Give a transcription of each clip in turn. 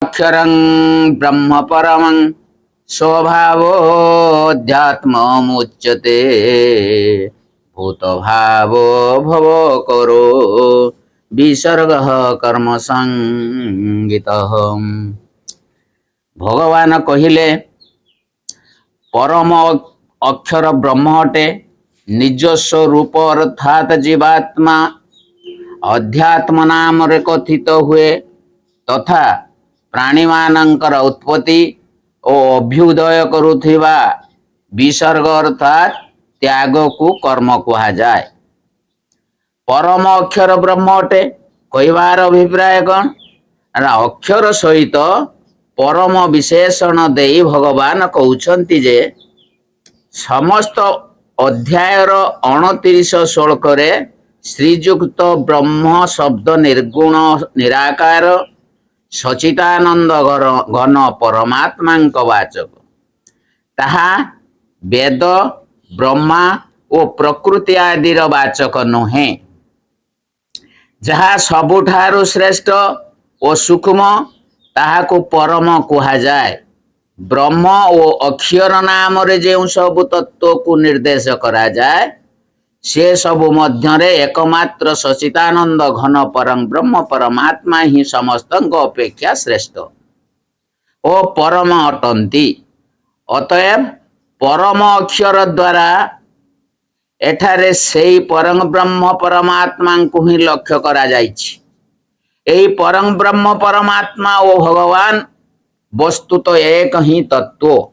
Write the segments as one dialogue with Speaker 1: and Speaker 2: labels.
Speaker 1: अक्षरं ब्रह्म परमं स्वभावोऽध्यात्ममुच्यते भूतभावो भव करो विसर्गः कर्म संगितः। भगवान कहिले परम अक्षर ब्रह्म अटे, निजस्व रूप अर्थात जीवात्मा अध्यात्म नाम रे कथित हुए तथा प्राणी मानकर उत्पत्ति और अभ्युदय करुथिबा विसर्ग अर्थात त्याग को कर्म कहा जाए। परम अक्षर ब्रह्म अटे कहबार अभिप्राय कौन? अक्षर सहित परम विशेषण देई भगवान कहउछंती जे समस्त अध्यायर 29 श्लोक रे श्रीयुक्त ब्रह्म शब्द निर्गुण निराकार सचितानंद घन परमात्मा वाचक। ताहा वेद ब्रह्मा और प्रकृति आदि वाचक नुहे। जहा सबुठारु श्रेष्ठ और सूक्ष्म ताहाको परम कहा जाए। ब्रह्म और अक्षर नाम रे जो सब तत्व को निर्देश करा जाए से सबु मध्यरे एकमात्र सचितानंद घन परम ब्रह्म परमात्मा ही समस्त अपेक्षा श्रेष्ठ ओ परम अटंती। अतएव परम अक्षर द्वारा एठारे सेई परम ब्रह्म परमात्मा को ही लक्ष्य करा जाइछि। एई परम ब्रह्म परमात्मा ओ भगवान वस्तु तो एक ही तत्व।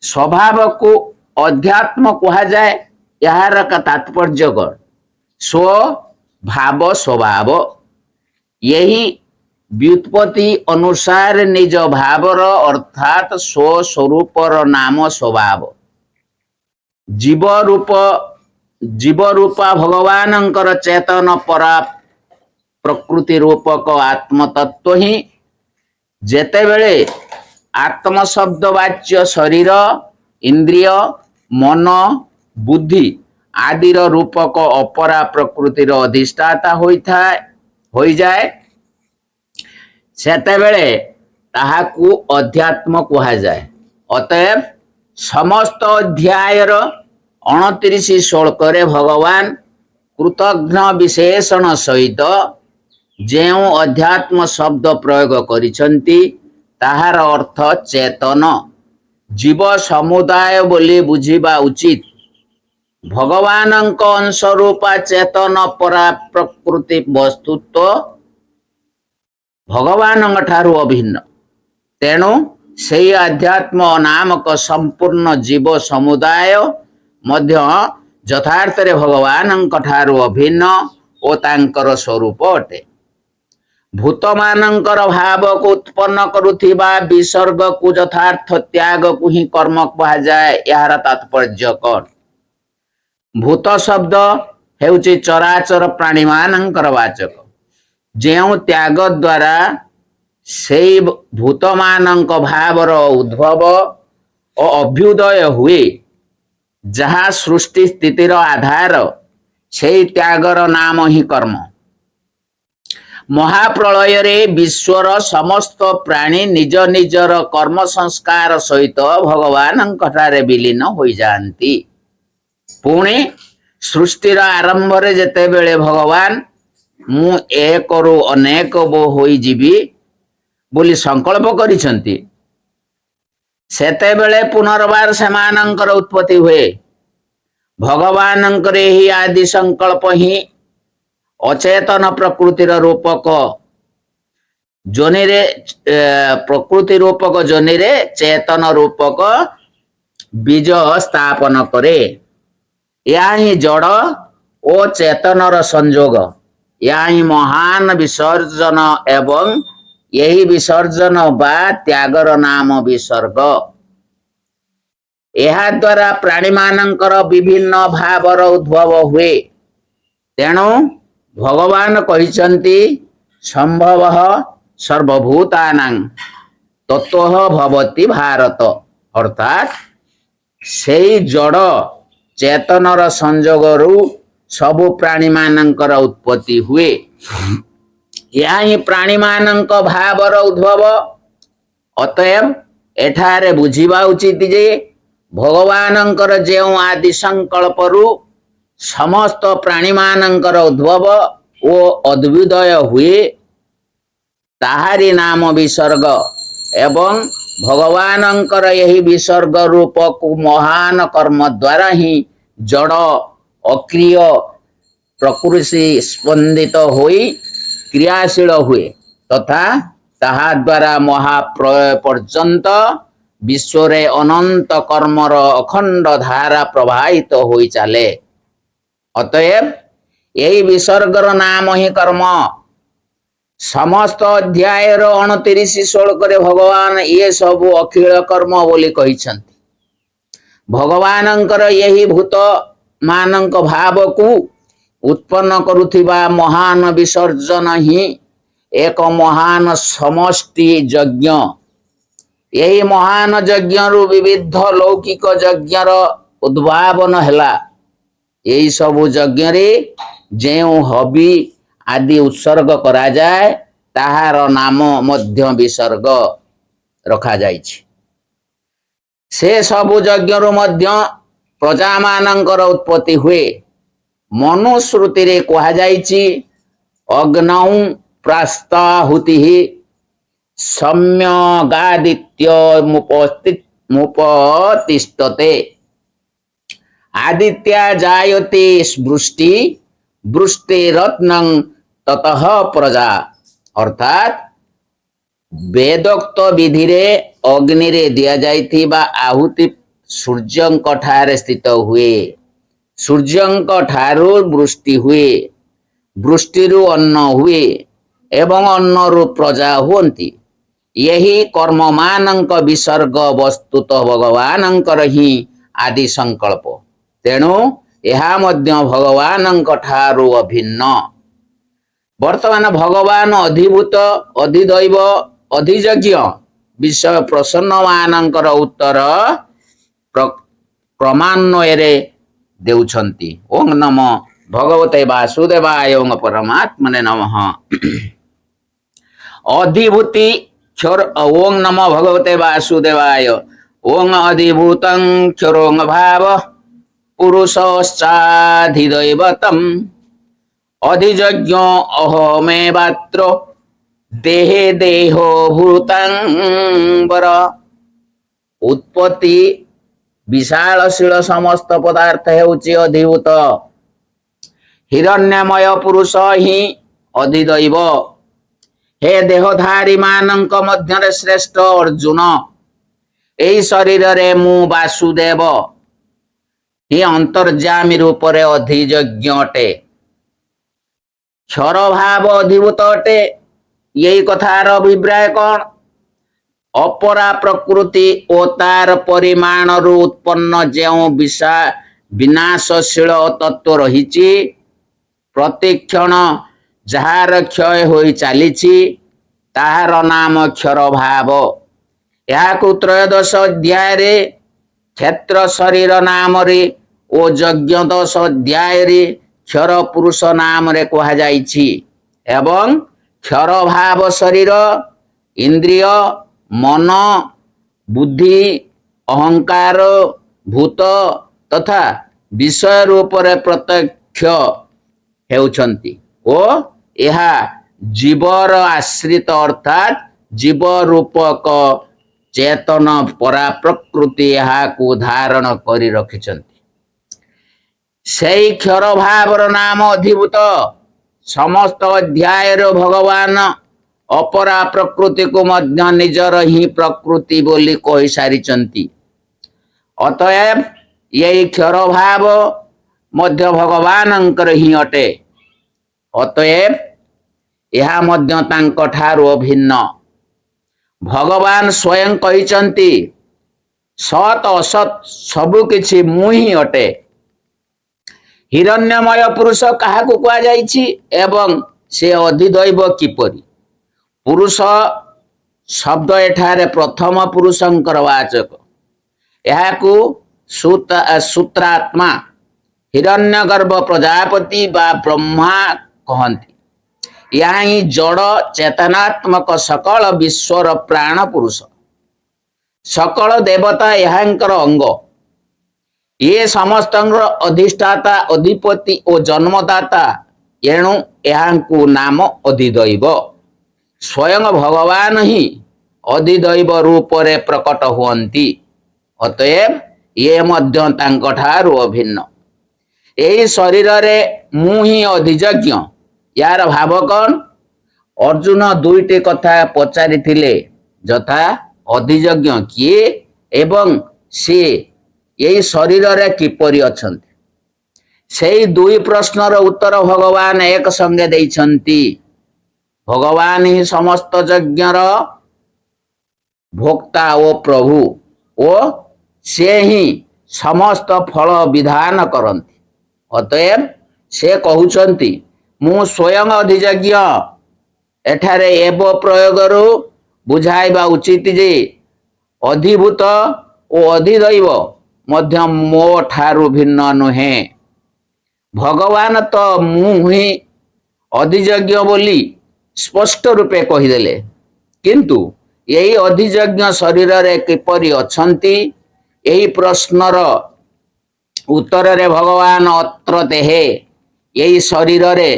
Speaker 1: स्वभाव को अध्यात्म कहा जाए। यार का तात्पर्य कौन? स्व भाव स्वभाव, यही व्युत्पत्ति अनुसार निज भावर अर्थात स्व स्वरूपर नाम स्वभाव। जीव रूपा भगवानंकर चेतन परा प्रकृति रूपक आत्मतत्व ही जेतेबेले आत्म शब्द वाच्य शरीर इंद्रिय मन बुद्धि आदिर रूपक अपरा प्रकृतिर अधिष्ठाता हो जाए सेतेबेले ताहाकू अध्यात्म कहा जाए। अतएव समस्त अध्यायर 29 श्लोक रे भगवान कृतघ्न विशेषण सहित जेउ अध्यात्म शब्द प्रयोग करिसंती ताहार अर्थ चेतन जीव समुदाय बोली बुझिबा उचित। भगवानंक अंश रूपा चेतन परा प्रकृति वस्तुत्व भगवान ठारू अभिन्न। तेणु सेई अध्यात्म नामक संपूर्ण जीव समुदाय मध्य यथार्थ रे भगवान ठारू अभिन्न और तांकर स्वरूप अटे। भूत मानकर भाव को उत्पन्न करुथिबा विसर्ग को यथार्थ त्याग को ही कर्म कहा जाए। यार तात्पर्य कौन? भूत शब्द हेउची चराचर प्राणी मानकर वाचक। जेउ त्याग द्वारा सेई भूत मानक भावर उद्भव और अभ्युदय हुए जहा सृष्टि स्थितिर आधार सेई त्यागर नाम ही कर्म। महाप्रलय रे विश्वर समस्त प्राणी निज निजर कर्म संस्कार सहित भगवान ठारे विलीन हो जाती। पुणे सृष्टिर आरंभ रे जेतेबेले भगवान मु एक रु अनेक होई जीवी बोली संकल्प करिसंती सेतेबेले पुनर्बार सेमानंकर उत्पत्ति हुए। भगवानंकर ही आदि संकल्प ही अचेतन प्रकृतिर रूपक जोनि रे प्रकृति रूपक जोनि रे चेतन रूपक बीज स्थापन करे। या ही जड़ ओ चेतनर संजोग, या ही महान विसर्जन एवं यही विसर्जन बा त्यागर नाम विसर्ग। यह द्वारा प्राणी मानकर विभिन्न भावर उद्भव हुए। तेणु भगवान कहिसंती संभव सर्वभूतानां तत्व भवति भारत। अर्थात सेई जड़ चेतनर संजोगरु सबु प्राणी मानंकर उत्पत्ति हुए। या ही प्राणी मानंक भावर उद्भव। अतएव एठारे बुझिबा उचित जे भगवानंकर जेउ आदि संकल्परु समस्त प्राणी मानंकर उद्भव ओ अद्भुदय हुए ताहारी नाम विसर्ग एवं भगवानंकर यही विसर्ग रूप को महान कर्म द्वारा ही जड़ अक्रिय प्रकृति स्पंदित होई क्रियाशील हुए तथा ताहा द्वारा महाप्रलय पर्यंत विश्व रे अनंत कर्मर अखंड धारा प्रवाहित होई चले। अतएव यही विसर्गर नाम ही कर्म। समस्त अध्याय 29 श्लोक रे भगवान ये सब अखिल कर्म बोली कहिछंती। भगवानंकर यही भूत मानंक भाव को उत्पन्न करुथिबा महान विसर्जन ही एक महान समष्टि यज्ञ। यही महान यज्ञ रु विविध लौकिक यज्ञर उद्भावन हैला। यही सब यज्ञ रे जेउ हबी आदि उत्सर्ग करा जाए ताहार नाम मध्य विसर्ग रखा जाइछि। से सबु यज्ञ रु मध्य प्रजा मानंकर उत्पत्ति हुए। मनुश्रुति रे कहा जाइछि अग्नौ प्रास्ताहुति सम्यगादित्य मुपतिष्ठते आदित्य जायते वृष्टि वृष्टिरत्नं ततः प्रजा। अर्थात वेदोक्त विधि रे अग्नि रे दिया जाइथिबा आहुति सूर्यंक ठारे स्थित हुए। सूर्यंक ठारु वृष्टि हुए वृष्टिरु अन्न हुए एवं अन्न रु प्रजा हुअन्ति। यही कर्म मानंक विसर्ग वस्तुतः भगवानंकर ही आदि संकल्प। तेणु यह मध्य भगवानंक ठारु अभिन्न। वर्तमान भगवान अधिभूत अधिदैव अधियज्ञ विषय प्रसन्न मानंकर उत्तर क्रमान्वये देउछन्ति। ओम नमो भगवते वासुदेवाय ओम परमात्मने नमः। अधिभूति क्षर ओम नमो भगवते वासुदेवाय ओम अधिभूतं क्षरोंग भाव पुरुषश्चाधिदैवतम् अधियज्ञ अहमेवात्र देहे देहो भूतं वर। उत्पत्ति विशालशील समस्त पदार्थ हेउछि अधिभूत। हिरण्यमय पुरुष ही अधिदैव। हे देहधारी मानंक मध्य श्रेष्ठ अर्जुन एई शरीर रे मु वासुदेव ही अंतर्जामी रूप रे अधियज्ञ अटे। क्षर भाव अधिभूत अटे। यही कथार अभिप्राय कौन? अपरा प्रकृति ओ तार परिमाण रु उत्पन्न जेउ विनाशशील तत्व रहिछि प्रतिक्षण जार क्षय होई चालिछि ताहार नाम क्षर भाव। याकु त्रयोदश अध्याय रे क्षेत्र शरीर नाम रे ओ यज्ञ 10 अध्याय रे क्षर पुरुष नाम रे कहा जाइछि एवं क्षर भाव शरीर इंद्रिय मन बुद्धि अहंकार भूत तथा विषय रूप रे प्रत्यक्ष हेउछन्ति ओ यह जीवर आश्रित अर्थात जीव रूपक चेतन परा प्रकृति को धारण करि रखिछन्ति। सेई क्षर भावर नाम अधिभूत। समस्त अध्याय भगवान अपरा प्रकृति को मध्य निजर ही प्रकृति बोली कहि सारिचन्ति। अतएव यही क्षर भाव मध्य भगवानंकर ही अटे। अतएव यह मध्य तांक ठारु अभिन्न। भगवान स्वयं कहिचन्ति सत असत सबु किछि मु ही अटे। हिरण्यमय पुरुष काहाकु कहा जाइछि एवं से अधिदैव किपरि? पुरुष शब्द एठारे प्रथम पुरुषंकर वाचक। याकु सूत्रात्मा हिरण्यगर्भ प्रजापति बा ब्रह्मा कहती। यह ही जड़ चेतनात्मक सकल विश्वर प्राण पुरुष सकल देवता यांकर अंग। ये समस्त अधिष्ठाता अधिपति और जन्मदाता एणु यहांकु नाम अधिदैव। स्वयं भगवान ही अधिदैव रूप रे प्रकट हुअन्ति। अतएव ये मध्य तांकठारु अभिन्न। यही शरीर रे मु ही अधिजज्ञ। यार भाव कौन? अर्जुन दुईटी कथा पचारि थिले, यथा अधिजज्ञ किए एवं से यही शरीर रे किपरि अछन्ति। सेही दुई प्रश्नर उत्तर भगवान एक संगे देइछन्ति। भगवान ही समस्त यज्ञर भोक्ता ओ प्रभु ओ से ही समस्त फल विधान करन्ति। अतएव से कहउछन्ति मु स्वयं अधिजज्ञ। एठारे एव प्रयोगरु बुझाइबा उचित जे अधिभूत ओ अधिदैव मध्य मो ठारु भिन्न नुहे। भगवान तो मु ही अधिजज्ञ बोली स्पष्ट रूपे कहिदेले, किंतु यही अधिजज्ञ शरीर रे किपरि अछन्ति यही प्रश्नर उत्तर रे भगवान अत्र देहे यही शरीर रे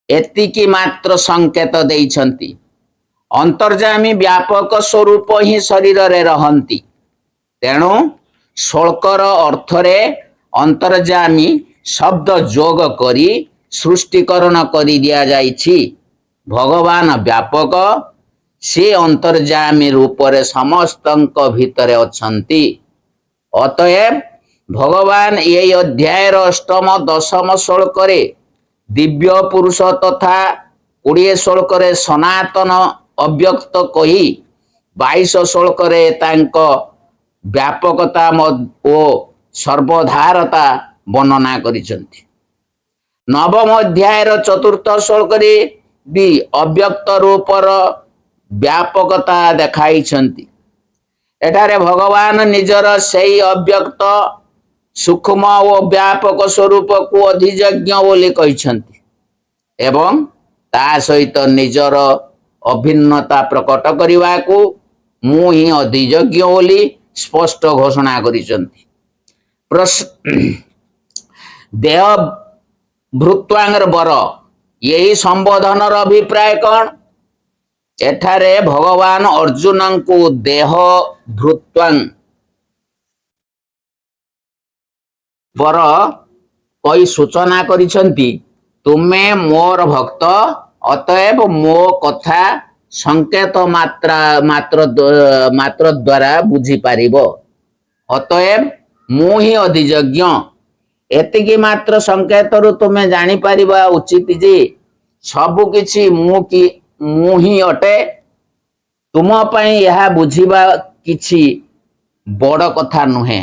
Speaker 1: एतिकी मात्र संकेत देइछन्ति। अंतर्जामी व्यापक स्वरूप ही शरीर रे रहन्ति। तेणु श्लोकर अर्थ रे अंतर्जामी शब्द जोग करी सृष्टिकरण करी दिया जाइछि। भगवान व्यापक से अंतर्जामी रूप रे समस्तंक भितरे अछन्ति। अतएव भगवान यही अध्यायर अष्टम दशम श्लोक रे दिव्य पुरुष तथा 20 श्लोक रे सनातन अव्यक्त कही 22 श्लोक रे तांक व्यापकता ओ सर्वधारता वर्णना करिसंति। नवम अध्यायर चतुर्थ श्लोक रे भी अव्यक्त रूपर व्यापकता देखाइछन्ति। एठारे भगवान निजर सेही अव्यक्त सूक्ष्म और व्यापक स्वरूप को अधिजज्ञ बोली कहिछन्ति एवं ता सहित निजर अभिन्नता प्रकट करिवा को मु ही अधिजज्ञ बोली स्पष्ट घोषणा करिछन्ति। देह भृत्वांगर बर यही संबोधन अभिप्राय कौन? एठारे भगवान अर्जुन को देह भृत्वांग बर कई सूचना करिसंति, तुमे मोर भक्त अतएव मो कथा संकेत मात्र द्वारा बुझी पारिबो। अतएव मु ही अधिजज्ञ। एतिकी मात्र संकेत रु तुमे जानी पारिबा उचित जे सबु किछि मु ही अटे। तुम पई यह बुझिबा किछि बड़ कथा नुहे।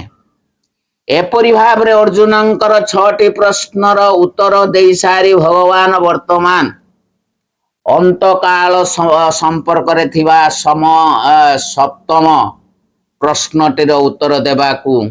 Speaker 1: एपरि भाव रे अर्जुनंकर 6टी प्रश्नर उत्तर देई सारी भगवान वर्तमान अंतकाल संपर्क रे थिबा सप्तम प्रश्नटीर उत्तर देबाकू